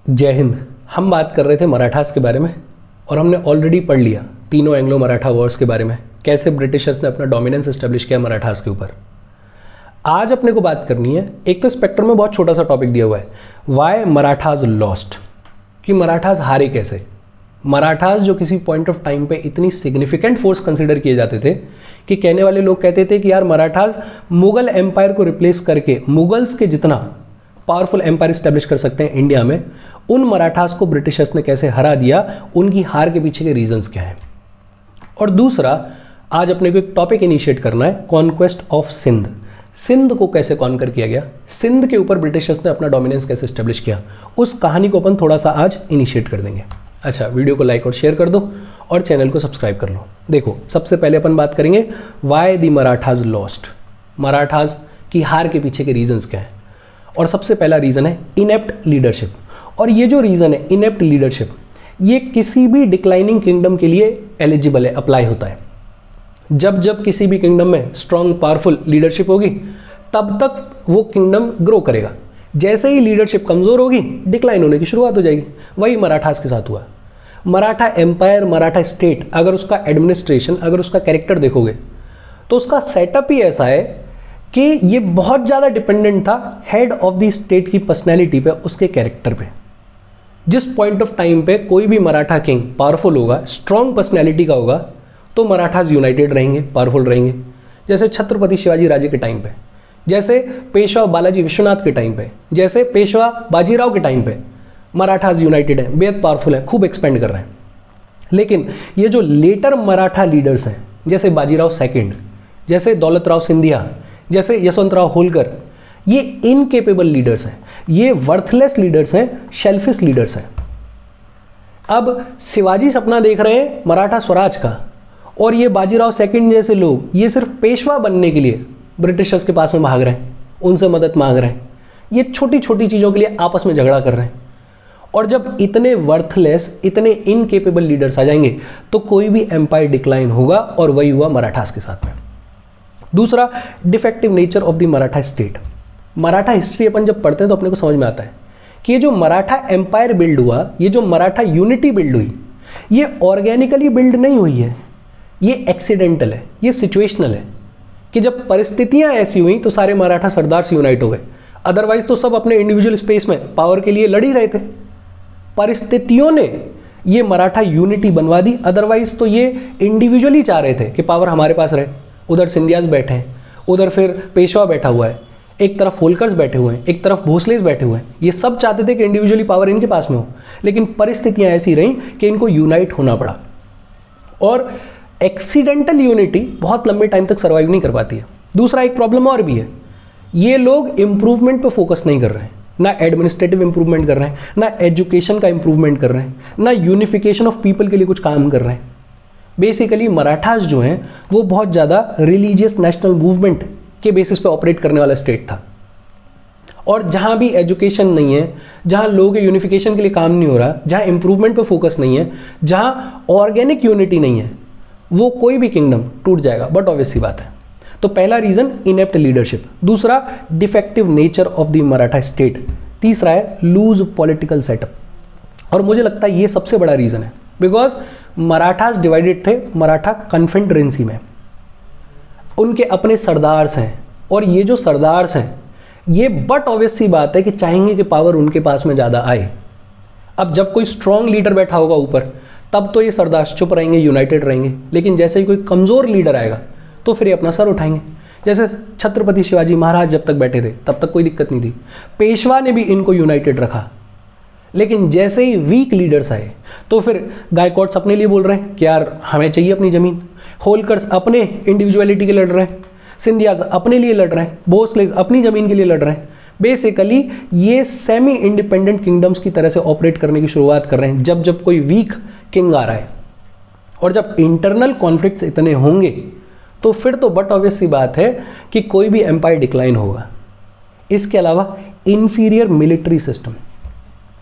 जय हिंद। हम बात कर रहे थे मराठास के बारे में और हमने ऑलरेडी पढ़ लिया तीनों एंग्लो मराठा वॉर्स के बारे में, कैसे ब्रिटिशर्स ने अपना डोमिनेंस एस्टेब्लिश किया मराठास के ऊपर। आज अपने को बात करनी है, एक तो स्पेक्ट्रम में बहुत छोटा सा टॉपिक दिया हुआ है, वाई मराठाज लॉस्ट, कि मराठास हारे कैसे। मराठास जो किसी पॉइंट ऑफ टाइम पे इतनी सिग्निफिकेंट फोर्स कंसिडर किए जाते थे कि कहने वाले लोग कहते थे कि यार मराठास मुगल एम्पायर को रिप्लेस करके मुगल्स के जितना पावरफुल एम्पायर इस्टेब्लिश कर सकते हैं इंडिया में, उन मराठास को ब्रिटिशर्स ने कैसे हरा दिया, उनकी हार के पीछे के रीजंस क्या हैं। और दूसरा, आज अपने को एक टॉपिक इनिशिएट करना है, कॉन्क्वेस्ट ऑफ सिंध। सिंध को कैसे कॉन्कर किया गया, सिंध के ऊपर ब्रिटिशर्स ने अपना डोमिनेंस कैसे इस्टेब्लिश किया, उस कहानी को अपन थोड़ा सा आज इनिशिएट कर देंगे। अच्छा, वीडियो को लाइक और शेयर कर दो और चैनल को सब्सक्राइब कर लो। देखो, सबसे पहले अपन बात करेंगे why the Marathas lost, Marathas की हार के पीछे के रीजंस क्या हैं। और सबसे पहला रीज़न है इनेप्ट लीडरशिप। और ये जो रीज़न है इनेप्ट लीडरशिप, ये किसी भी डिक्लाइनिंग किंगडम के लिए एलिजिबल है, अप्लाई होता है। जब जब किसी भी किंगडम में स्ट्रॉन्ग पावरफुल लीडरशिप होगी तब तक वो किंगडम ग्रो करेगा। जैसे ही लीडरशिप कमज़ोर होगी डिक्लाइन होने की शुरुआत हो जाएगी। वही मराठास के साथ हुआ। मराठा एम्पायर, मराठा स्टेट, अगर उसका एडमिनिस्ट्रेशन, अगर उसका कैरेक्टर देखोगे तो उसका सेटअप ही ऐसा है कि ये बहुत ज़्यादा डिपेंडेंट था हेड ऑफ द स्टेट की पर्सनैलिटी पे, उसके कैरेक्टर पे। जिस पॉइंट ऑफ टाइम पे कोई भी मराठा किंग पावरफुल होगा, स्ट्रॉन्ग पर्सनैलिटी का होगा, तो मराठास यूनाइटेड रहेंगे, पावरफुल रहेंगे। जैसे छत्रपति शिवाजी राजे के टाइम पे, जैसे पेशवा बालाजी विश्वनाथ के टाइम पे, जैसे पेशवा बाजीराव के टाइम पे, मराठास यूनाइटेड हैं, बेहद पावरफुल हैं, खूब एक्सपेंड कर रहे हैं। लेकिन ये जो लेटर मराठा लीडर्स हैं, जैसे बाजीराव सेकेंड, जैसे दौलतराव सिंधिया, जैसे यशवंतराव होलकर, ये इनकेपेबल लीडर्स हैं, ये वर्थलेस लीडर्स हैं, शेल्फिश लीडर्स हैं। अब शिवाजी सपना देख रहे हैं मराठा स्वराज का, और ये बाजीराव सेकंड जैसे लोग ये सिर्फ पेशवा बनने के लिए ब्रिटिशर्स के पास में भाग रहे हैं, उनसे मदद मांग रहे हैं। ये छोटी छोटी चीज़ों के लिए आपस में झगड़ा कर रहे हैं। और जब इतने वर्थलेस, इतने इनकेपेबल लीडर्स आ जाएंगे तो कोई भी एम्पायर डिक्लाइन होगा, और वही हुआ मराठास के साथ में। दूसरा, defective nature of the Maratha state. Maratha history अपन जब पढ़ते हैं तो अपने को समझ में आता है कि ये जो मराठा एम्पायर बिल्ड हुआ, ये जो मराठा यूनिटी बिल्ड हुई, ये ऑर्गेनिकली बिल्ड नहीं हुई है, ये एक्सीडेंटल है, ये सिचुएशनल है। कि जब परिस्थितियां ऐसी हुई तो सारे मराठा सरदार से यूनाइट हो गए, अदरवाइज तो सब अपने इंडिविजुअल स्पेस में पावर के लिए लड़ ही रहे थे। परिस्थितियों ने ये मराठा यूनिटी बनवा दी, अदरवाइज तो ये इंडिविजुअली चाह रहे थे कि पावर हमारे पास रहे। उधर सिंधियाज बैठे हैं, उधर फिर पेशवा बैठा हुआ है, एक तरफ होलकर्स बैठे हुए हैं, एक तरफ भोसलेस बैठे हुए हैं। ये सब चाहते थे कि इंडिविजुअली पावर इनके पास में हो, लेकिन परिस्थितियां ऐसी रहीं कि इनको यूनाइट होना पड़ा। और एक्सीडेंटल यूनिटी बहुत लंबे टाइम तक सर्वाइव नहीं कर पाती है। दूसरा, एक प्रॉब्लम और भी है, ये लोग इंप्रूवमेंट पे फोकस नहीं कर रहे हैं, ना एडमिनिस्ट्रेटिव इंप्रूवमेंट कर रहे हैं, ना एजुकेशन का इंप्रूवमेंट कर रहे हैं, ना यूनिफिकेशन ऑफ पीपल के लिए कुछ काम कर रहे हैं। बेसिकली मराठास जो हैं वो बहुत ज़्यादा रिलीजियस नेशनल मूवमेंट के बेसिस पे ऑपरेट करने वाला स्टेट था। और जहाँ भी एजुकेशन नहीं है, जहाँ लोगों के यूनिफिकेशन के लिए काम नहीं हो रहा, जहाँ इंप्रूवमेंट पे फोकस नहीं है, जहाँ ऑर्गेनिक यूनिटी नहीं है, वो कोई भी किंगडम टूट जाएगा, बट ऑब्वियस सी बात है। तो पहला रीज़न इनेप्ट लीडरशिप, दूसरा defective nature of the Maratha state, तीसरा है लूज पॉलिटिकल सेटअप। और मुझे लगता है ये सबसे बड़ा रीज़न है, बिकॉज मराठास डिवाइडेड थे मराठा कन्फेडरेंसी में, उनके अपने सरदार्स हैं, और ये जो सरदार्स हैं ये बट ऑब्वियस सी बात है कि चाहेंगे कि पावर उनके पास में ज़्यादा आए। अब जब कोई स्ट्रॉन्ग लीडर बैठा होगा ऊपर, तब तो ये सरदार चुप रहेंगे, यूनाइटेड रहेंगे, लेकिन जैसे ही कोई कमज़ोर लीडर आएगा तो फिर ये अपना सर उठाएंगे। जैसे छत्रपति शिवाजी महाराज जब तक बैठे थे तब तक कोई दिक्कत नहीं थी, पेशवा ने भी इनको यूनाइटेड रखा। लेकिन जैसे ही वीक लीडर्स आए तो फिर गायकवाड्स अपने लिए बोल रहे हैं कि यार हमें चाहिए अपनी ज़मीन, होलकर्स अपने इंडिविजुअलिटी के लड़ रहे हैं, सिंधियाज अपने लिए लड़ रहे हैं, भोसलेस अपनी ज़मीन के लिए लड़ रहे हैं। बेसिकली ये सेमी इंडिपेंडेंट किंगडम्स की तरह से ऑपरेट करने की शुरुआत कर रहे हैं जब जब कोई वीक किंग आ रहा है। और जब इंटरनल कॉन्फ्लिक्ट्स इतने होंगे तो फिर तो बट ऑब्वियस सी बात है कि कोई भी एम्पायर डिक्लाइन होगा। इसके अलावा इन्फीरियर मिलिट्री सिस्टम,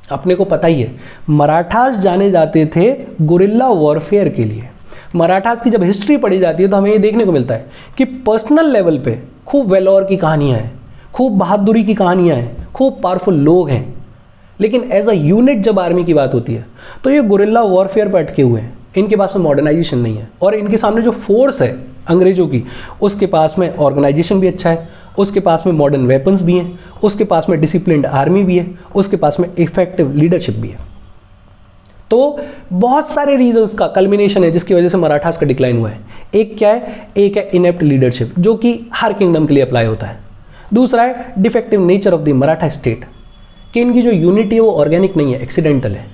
अपने को पता ही है मराठास जाने जाते थे गुरिल्ला वॉरफेयर के लिए। मराठास की जब हिस्ट्री पढ़ी जाती है तो हमें ये देखने को मिलता है कि पर्सनल लेवल पे खूब वेलोर की कहानियाँ हैं, खूब बहादुरी की कहानियाँ हैं, खूब पावरफुल लोग हैं, लेकिन एज अ यूनिट जब आर्मी की बात होती है तो ये गुरिल्ला वॉरफेयर पर अटके हुए हैं। इनके पास में मॉडर्नाइजेशन नहीं है, और इनके सामने जो फोर्स है अंग्रेजों की, उसके पास में ऑर्गेनाइजेशन भी अच्छा है, उसके पास में मॉडर्न वेपन्स भी हैं, उसके पास में डिसिप्लिन्ड आर्मी भी है, उसके पास में इफेक्टिव लीडरशिप भी है। तो बहुत सारे रीजंस का कल्मिनेशन है जिसकी वजह से मराठास का डिक्लाइन हुआ है। एक क्या है? एक है इनेप्ट लीडरशिप, जो कि हर किंगडम के लिए अप्लाई होता है। दूसरा है defective nature of the Maratha state, कि इनकी जो यूनिटी है वो ऑर्गेनिक नहीं है, एक्सीडेंटल है।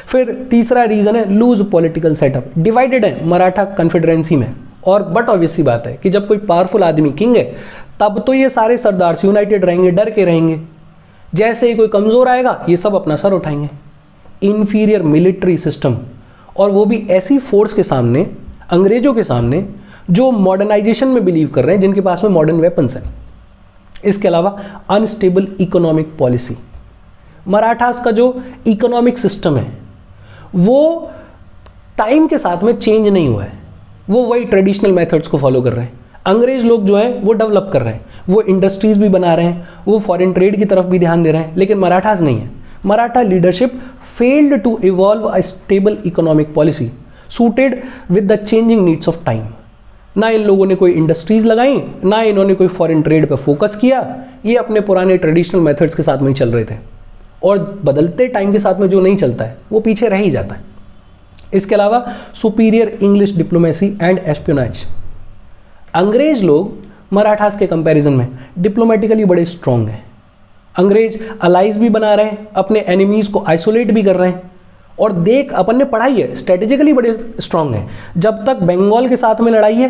फिर तीसरा रीजन है लूज पॉलिटिकल सेटअप, डिवाइडेड है मराठा कॉन्फेडरेंसी में। और बट ऑब्वियस सी बात है कि जब कोई पावरफुल आदमी किंग है तब तो ये सारे सरदार यूनाइटेड रहेंगे, डर के रहेंगे। जैसे ही कोई कमजोर आएगा ये सब अपना सर उठाएंगे। इंफीरियर मिलिट्री सिस्टम, और वो भी ऐसी फोर्स के सामने, अंग्रेजों के सामने, जो मॉडर्नाइजेशन में बिलीव कर रहे हैं, जिनके पास में मॉडर्न वेपन्स हैं। इसके अलावा अनस्टेबल इकोनॉमिक पॉलिसी, मराठास का जो इकोनॉमिक सिस्टम है वो टाइम के साथ में चेंज नहीं हुआ है, वो वही ट्रेडिशनल मेथड्स को फॉलो कर रहे हैं। अंग्रेज लोग जो हैं वो डेवलप कर रहे हैं, वो इंडस्ट्रीज भी बना रहे हैं, वो फॉरेन ट्रेड की तरफ भी ध्यान दे रहे हैं, लेकिन मराठास नहीं है। Maratha leadership failed to evolve a stable economic policy suited with the changing needs of time। ना इन लोगों ने कोई इंडस्ट्रीज लगाई, ना इन्होंने कोई फॉरेन ट्रेड पे फोकस किया, ये अपने पुराने ट्रेडिशनल मेथड्स के साथ में ही चल रहे थे, और बदलते टाइम के साथ में जो नहीं चलता है वो पीछे रह ही जाता है। इसके अलावा superior English diplomacy and espionage, अंग्रेज लोग मराठास के कंपैरिजन में डिप्लोमेटिकली बड़े स्ट्रॉन्ग हैं। अंग्रेज अलाइज भी बना रहे हैं, अपने एनिमीज को आइसोलेट भी कर रहे हैं, और देख अपन ने पढ़ाई है, स्ट्रेटेजिकली बड़े स्ट्रांग हैं। जब तक बंगाल के साथ में लड़ाई है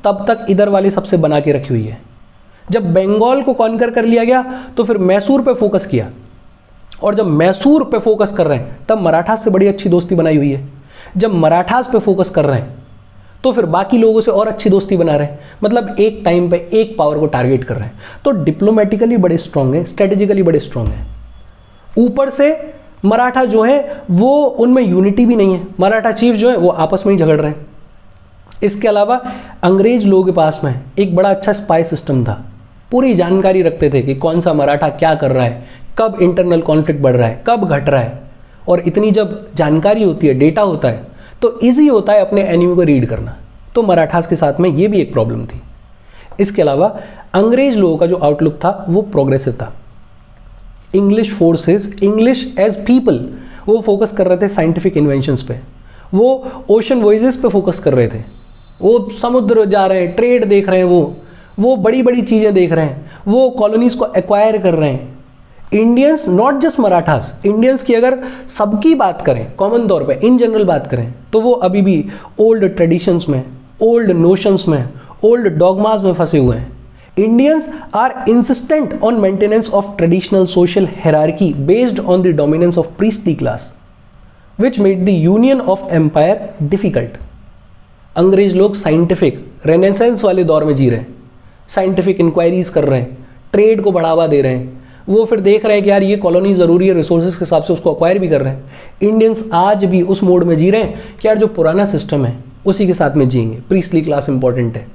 तब तक इधर वाली सबसे बना के रखी हुई है। जब बंगाल को कॉन्कर कर लिया गया तो फिर मैसूर पे फोकस किया, और जब मैसूर पे फोकस कर रहे हैं तब मराठास से बड़ी अच्छी दोस्ती बनाई हुई है। जब मराठास पे फोकस कर रहे हैं तो फिर बाकी लोगों से और अच्छी दोस्ती बना रहे हैं, मतलब एक टाइम पे एक पावर को टारगेट कर रहे हैं। तो डिप्लोमेटिकली बड़े स्ट्रांग हैं, स्ट्रेटेजिकली बड़े स्ट्रांग हैं। ऊपर से मराठा जो है वो उनमें यूनिटी भी नहीं है, मराठा चीफ जो है वो आपस में ही झगड़ रहे हैं। इसके अलावा अंग्रेज लोगों के पास में एक बड़ा अच्छा स्पाई सिस्टम था, पूरी जानकारी रखते थे कि कौन सा मराठा क्या कर रहा है, कब इंटरनल कॉन्फ्लिक्ट बढ़ रहा है, कब घट रहा है। और इतनी जब जानकारी होती है, डेटा होता है, तो ईजी होता है अपने एनिमी को रीड करना। तो मराठास के साथ में ये भी एक प्रॉब्लम थी। इसके अलावा अंग्रेज लोगों का जो आउटलुक था वो प्रोग्रेसिव था। English forces, English age people, वो फोकस कर रहे थे साइंटिफिक इन्वेंशंस पे, वो ओशन वॉयजेस पे फोकस कर रहे थे, वो समुद्र जा रहे हैं, ट्रेड देख रहे हैं, वो बड़ी बड़ी चीज़ें देख रहे हैं, वो कॉलोनीज को एक्वायर कर रहे हैं। Indians, not just Marathas, Indians की अगर सबकी बात करें, कॉमन तौर पे इन जनरल बात करें, तो वो अभी भी ओल्ड ट्रेडिशंस में, ओल्ड नोशंस में, ओल्ड डॉगमास में फंसे हुए हैं। Indians are insistent on maintenance of traditional social hierarchy based on the dominance of priestly class which made the union of empire difficult. अंग्रेज लोग साइंटिफिक रेनेसेंस वाले दौर में जी रहे हैं, साइंटिफिक इंक्वायरीज कर रहे हैं, ट्रेड को बढ़ावा दे रहे हैं, वो फिर देख रहे हैं कि यार ये कॉलोनी ज़रूरी है, रिसोर्सेज के हिसाब से उसको एक्वायर भी कर रहे हैं। इंडियंस आज भी उस मोड में जी रहे हैं कि यार जो पुराना सिस्टम है उसी के साथ में जिएंगे, प्रीस्टली क्लास इंपॉर्टेंट है।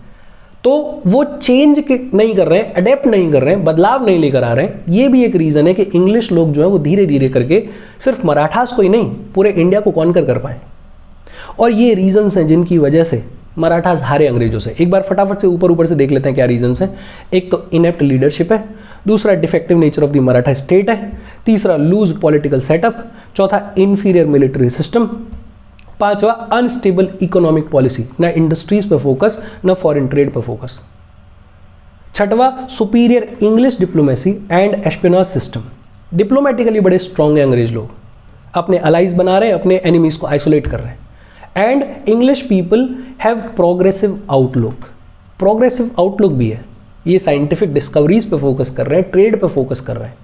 तो वो चेंज नहीं कर रहे हैं, अडेप्ट नहीं कर रहे हैं, बदलाव नहीं लेकर आ रहे हैं। ये भी एक रीज़न है कि इंग्लिश लोग जो है वो धीरे धीरे करके सिर्फ मराठास को ही नहीं, पूरे इंडिया को कॉन्कर कर पाए। और ये रीजंस हैं जिनकी वजह से मराठास हारे अंग्रेजों से। एक बार फटाफट से ऊपर से देख लेते हैं क्या रीजंस हैं। एक तो इनेप्ट लीडरशिप है, दूसरा defective nature of the Maratha state है, तीसरा लूज पॉलिटिकल सेटअप, चौथा इन्फीरियर मिलिट्री सिस्टम, पांचवा अनस्टेबल इकोनॉमिक पॉलिसी, ना इंडस्ट्रीज पे फोकस ना फॉरेन ट्रेड पे फोकस, छठवा superior English diplomacy and espionage system. Diplomatically बड़े स्ट्रांग हैं अंग्रेज लोग, अपने अलाइज बना रहे हैं, अपने एनिमीज को आइसोलेट कर रहे हैं। And English people have progressive outlook, progressive outlook भी है, ये साइंटिफिक डिस्कवरीज पे फोकस कर रहे हैं, ट्रेड पे फोकस कर रहे हैं।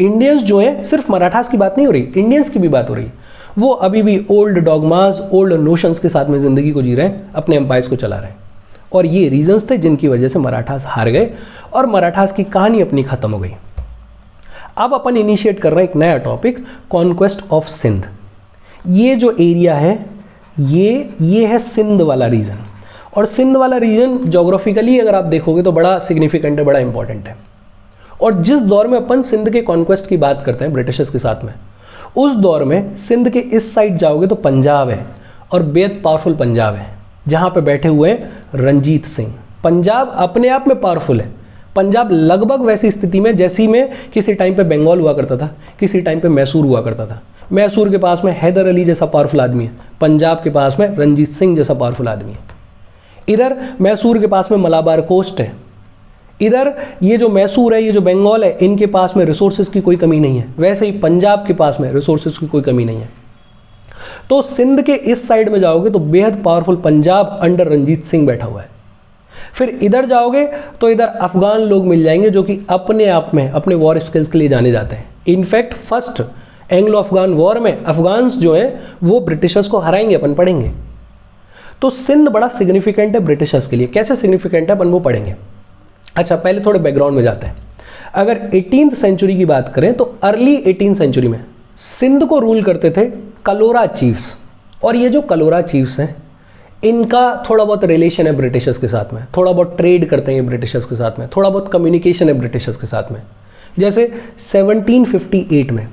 इंडियंस जो है, सिर्फ मराठास की बात नहीं हो रही, इंडियंस की भी बात हो रही, वो अभी भी ओल्ड डॉगमास, ओल्ड नोशंस के साथ में ज़िंदगी को जी रहे हैं, अपने एम्पायर्स को चला रहे हैं। और ये रीजंस थे जिनकी वजह से मराठास हार गए और मराठास की कहानी अपनी खत्म हो गई। अब अपन इनिशिएट कर रहे हैं एक नया टॉपिक, कॉन्क्वेस्ट ऑफ सिंध। ये जो एरिया है ये है सिंध वाला रीजन, और सिंध वाला रीजन जोग्राफिकली अगर आप देखोगे तो बड़ा सिग्निफिकेंट है, बड़ा इंपॉर्टेंट है। और जिस दौर में अपन सिंध के कॉन्क्वेस्ट की बात करते हैं ब्रिटिशर्स के साथ में, उस दौर में सिंध के इस साइड जाओगे तो पंजाब है, और बेहद पावरफुल पंजाब है जहाँ पे बैठे हुए हैं रंजीत सिंह। पंजाब अपने आप में पावरफुल है। पंजाब लगभग वैसी स्थिति में जैसी में किसी टाइम पे बंगाल हुआ करता था, किसी टाइम पे मैसूर हुआ करता था। मैसूर के पास में हैदर अली जैसा पावरफुल आदमी है, पंजाब के पास में रंजीत सिंह जैसा पावरफुल आदमी है। इधर मैसूर के पास में मलाबार कोस्ट है, इधर ये जो मैसूर है, ये जो बंगाल है, इनके पास में रिसोर्सेज की कोई कमी नहीं है। वैसे ही पंजाब के पास में रिसोर्सेज की कोई कमी नहीं है। तो सिंध के इस साइड में जाओगे तो बेहद पावरफुल पंजाब अंडर रंजीत सिंह बैठा हुआ है। फिर इधर जाओगे तो इधर अफगान लोग मिल जाएंगे जो कि अपने आप में अपने वॉर स्किल्स के लिए जाने जाते हैं। In fact first Anglo Afghan war में अफगान्स जो हैं वो ब्रिटिशर्स को हराएंगे, अपन पढ़ेंगे। तो सिंध बड़ा सिग्निफिकेंट है ब्रिटिशर्स के लिए। कैसे सिग्निफिकेंट है अपन वो पढ़ेंगे। अच्छा, पहले थोड़े बैकग्राउंड में जाते हैं। अगर 18th सेंचुरी की बात करें तो अर्ली 18th सेंचुरी में सिंध को रूल करते थे कलोरा चीफ्स, और ये जो कलोरा चीफ्स हैं इनका थोड़ा बहुत रिलेशन है ब्रिटिशर्स के साथ में, थोड़ा बहुत ट्रेड करते हैं ब्रिटिशर्स के साथ में, थोड़ा बहुत कम्युनिकेशन है ब्रिटिशर्स के साथ में। जैसे 1758 में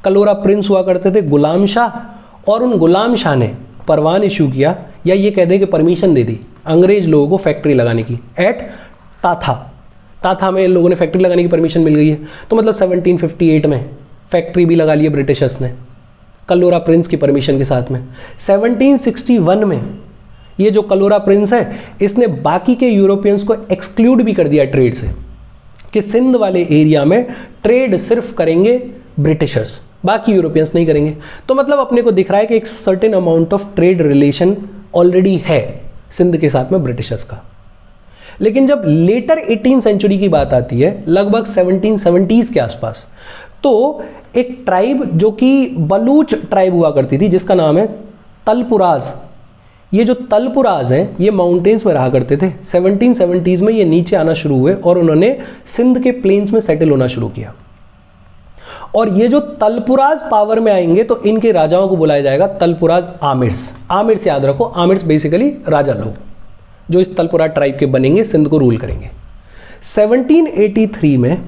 कलोरा प्रिंस हुआ करते थे गुलाम शाह, और उन गुलाम शाह ने परवान इशू किया, या ये कह दें कि परमिशन दे दी अंग्रेज लोगों को फैक्ट्री लगाने की एट ताथा में इन लोगों ने फैक्ट्री लगाने की परमिशन मिल गई है। तो मतलब 1758 में फैक्ट्री भी लगा ली ब्रिटिशर्स ने कलोरा प्रिंस की परमिशन के साथ में। 1761 में ये जो कलोरा प्रिंस है इसने बाकी के यूरोपियंस को एक्सक्लूड भी कर दिया ट्रेड से, कि सिंध वाले एरिया में ट्रेड सिर्फ करेंगे ब्रिटिशर्स, बाकी यूरोपियंस नहीं करेंगे। तो मतलब अपने को दिख रहा है कि एक certain amount of trade relation already है सिंध के साथ में ब्रिटिशर्स का। लेकिन जब लेटर 18th सेंचुरी की बात आती है, लगभग 1770s के आसपास, तो एक ट्राइब जो कि बलूच ट्राइब हुआ करती थी जिसका नाम है तलपुराज। ये जो तलपुराज हैं ये माउंटेन्स में रहा करते थे। 1770s में ये नीचे आना शुरू हुए और उन्होंने सिंध के प्लेन्स में सेटल होना शुरू किया। और ये जो तलपुराज पावर में आएंगे तो इनके राजाओं को बुलाया जाएगा तलपुराज आमिर्स। आमिर्स याद रखो, आमिर्स बेसिकली राजा लोग जो इस तलपुरा ट्राइब के बनेंगे, सिंध को रूल करेंगे। 1783 में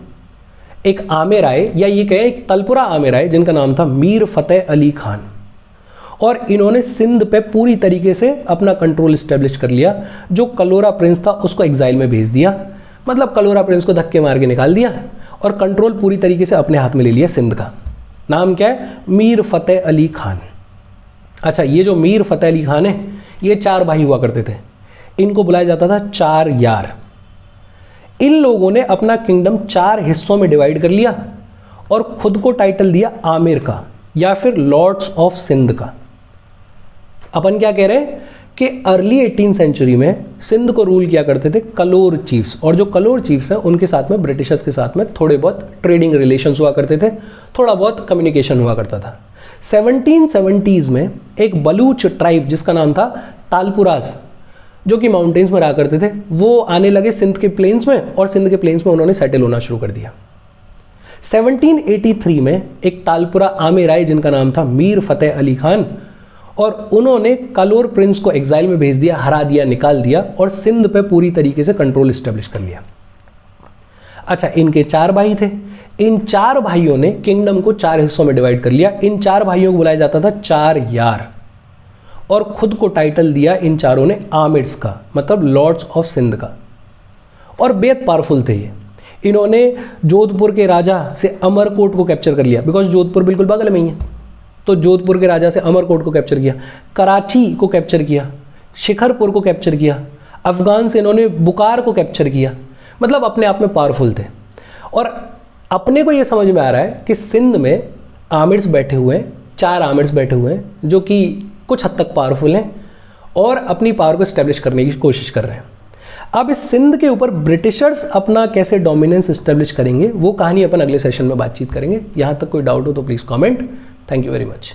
एक आमिर आए, या ये कहें एक तलपुरा आमिर आए जिनका नाम था मीर फतेह अली खान, और इन्होंने सिंध पे पूरी तरीके से अपना कंट्रोल इस्टेब्लिश कर लिया। जो कलोरा प्रिंस था उसको एग्जाइल में भेज दिया, मतलब कलोरा प्रिंस को धक्के मार के निकाल दिया और कंट्रोल पूरी तरीके से अपने हाथ में ले लिया सिंध का। नाम क्या है? मीर फतेह अली खान। अच्छा, ये जो मीर फतेह अली खान है ये 4 भाई हुआ करते थे, इनको बुलाया जाता था 4 यार। इन लोगों ने अपना किंगडम 4 हिस्सों में डिवाइड कर लिया और खुद को टाइटल दिया आमिर का या फिर लॉर्ड्स ऑफ सिंध का। अपन क्या कह रहे हैं कि अर्ली 18th सेंचुरी में सिंध को रूल किया करते थे कलोर चीफ्स, और जो कलोर चीफ्स हैं उनके साथ में ब्रिटिशर्स के साथ में थोड़े बहुत ट्रेडिंग रिलेशंस हुआ करते थे, थोड़ा बहुत कम्युनिकेशन हुआ करता था। 1770s में एक बलूच ट्राइब जिसका नाम था तालपुराज, जो कि माउंटेन्स में रहा करते थे, वो आने लगे सिंध के प्लेन्स में, और सिंध के प्लेन्स में उन्होंने सेटल होना शुरू कर दिया। 1783 में एक तालपुरा आमिर आए जिनका नाम था मीर फतेह अली खान, और उन्होंने कलोर प्रिंस को एग्जाइल में भेज दिया, हरा दिया, निकाल दिया, और सिंध पे पूरी तरीके से कंट्रोल इस्टेब्लिश कर लिया। अच्छा, इनके 4 भाई थे। इन 4 भाइयों ने किंगडम को 4 हिस्सों में डिवाइड कर लिया। इन 4 भाइयों को बुलाया जाता था 4 यार, और खुद को टाइटल दिया इन चारों ने आमिर्स का, मतलब लॉर्ड्स ऑफ सिंध का, और बेहद पावरफुल थे ये। इन्होंने जोधपुर के राजा से अमरकोट को कैप्चर कर लिया, बिकॉज जोधपुर बिल्कुल बगल में ही है, तो जोधपुर के राजा से अमरकोट को कैप्चर किया, कराची को कैप्चर किया, शिखरपुर को कैप्चर किया, अफगान से इन्होंने बुकार को कैप्चर किया। मतलब अपने आप में पावरफुल थे। और अपने को ये समझ में आ रहा है कि सिंध में आमिर्स बैठे हुए हैं, 4 आमिर्स बैठे हुए हैं जो कि कुछ हद तक पावरफुल हैं और अपनी पावर को इस्टेब्लिश करने की कोशिश कर रहे हैं। अब इस सिंध के ऊपर ब्रिटिशर्स अपना कैसे डोमिनेंस इस्टेब्लिश करेंगे वो कहानी अपन अगले सेशन में बातचीत करेंगे। यहाँ तक कोई डाउट हो तो please comment. Thank you very much.